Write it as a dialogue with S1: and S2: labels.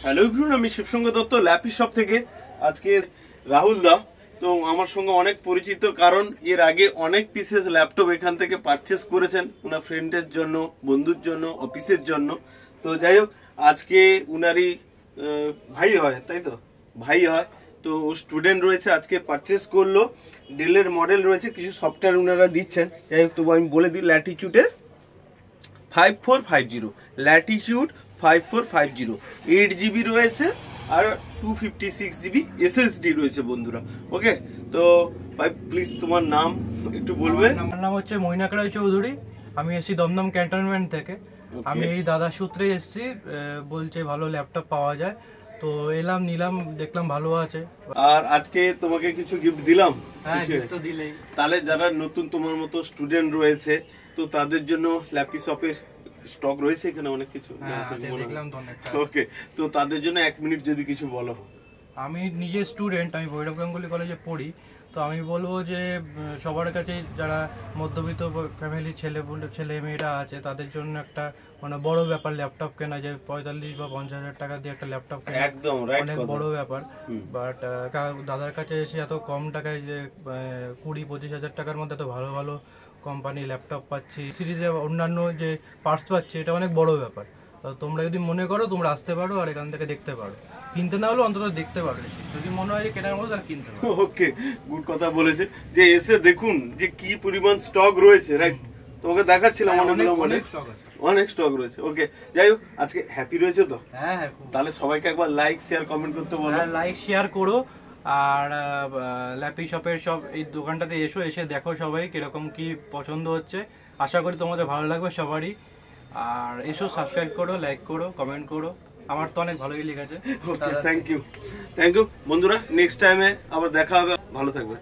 S1: Hello everyone, আমি শিবসঙ্গ Dutta lappy shop থেকে। আজকে রাহুল দা তো আমার সঙ্গে অনেক পরিচিত, কারণ এর আগে অনেক পিসেস ল্যাপটপ এখান থেকে পারচেস করেছেন ওনার ফ্রেন্ডের জন্য, বন্ধুর জন্য, অফিসের জন্য। তো যাই হোক, আজকে উনারই ভাই হয়, তাই তো ভাই হয়, তো স্টুডেন্ট রয়েছে, আজকে পারচেস করলো। ডেলের মডেল রয়েছে, কিছু সফটওয়্যার ওনারা দিচ্ছেন। যাই হোক, তবু আমি বলে দিই, ল্যাটিটিউডের 5450, ল্যাটিটিউড 5450, 8GB রয়েছে আর 256GB SSD রয়েছে বন্ধুরা। ওকে, তো ভাই প্লিজ তোমার নাম একটু বলবে?
S2: আমার নাম হচ্ছে মৈনাক রায় চৌধুরী, আমি এসেছি দমদম ক্যান্টনমেন্ট থেকে। আমি এই দাদার সূত্রে এসেছি, বলছে ভালো ল্যাপটপ পাওয়া যায়, তো এলাম, নিলাম, দেখলাম ভালো আছে।
S1: আর আজকে তোমাকে কিছু গিফট দিলাম।
S2: হ্যাঁ, গিফট তো দিলেই।
S1: তাহলে যারা নতুন তোমার মতো স্টুডেন্ট রয়েছে, তো তাদের জন্য ল্যাপি শপের স্টক রয়েছে এখানে অনেক কিছু।
S2: দেখলাম তো অনেকটা।
S1: ওকে, তো তাদের জন্য 1 মিনিট যদি কিছু বলো।
S2: আমি নিজে স্টুডেন্ট, আমি ভৈরব গাঙ্গুলি কলেজে পড়ি, তো আমি বলবো যে সবার কাছে যারা মধ্যবিত্ত ফ্যামিলির ছেলে মেয়েরা আছে, তাদের জন্য একটা মানে বড় ব্যাপার ল্যাপটপ কেনা, যে 45 বা 50 হাজার টাকা দিয়ে একটা ল্যাপটপ কেনা
S1: একদম রাইট,
S2: অনেক বড় ব্যাপার। বাট দাদার কাছে এসে এত কম টাকায়, যে 20-25 হাজার টাকার মধ্যে এত ভালো ভালো কোম্পানি ল্যাপটপ পাচ্ছি, সিরিজে অন্যান্য যে পার্টস পাচ্ছি, এটা অনেক বড় ব্যাপার। তো তোমরা যদি মনে করো, তোমরা আসতে পারো আর এখান থেকে দেখতে পারো, কিনতে না হলেও অন্তত দেখতে পারো। যদি মনে হয় যে কেনার মতো, তাহলে কিনতে পারো।
S1: ওকে, গুড কথা বলেছে, যে এসে দেখুন যে কি পরিমাণ স্টক রয়েছে। রাইট, তোমাকে দেখাচ্ছিলাম অনেক স্টক রয়েছে। ওকে, যাই হোক, আজকে হ্যাপি রয়েছে তো?
S2: হ্যাঁ,
S1: তাহলে সবাইকে একবার লাইক শেয়ার কমেন্ট করতে বলো।
S2: লাইক শেয়ার করো, আর ল্যাপি শপের সব এই দোকানটাতে এসে দেখো সবাই কিরকম কি পছন্দ হচ্ছে। আশা করি তোমাদের ভালো লাগবে সবারই। আর এসো, সাবস্ক্রাইব করো, লাইক করো, কমেন্ট করো, আমার তো অনেক ভালোই লেগেছে।
S1: ওকে, থ্যাংক ইউ বন্ধুরা, নেক্সট টাইমে আবার দেখা হবে, ভালো থাকবে।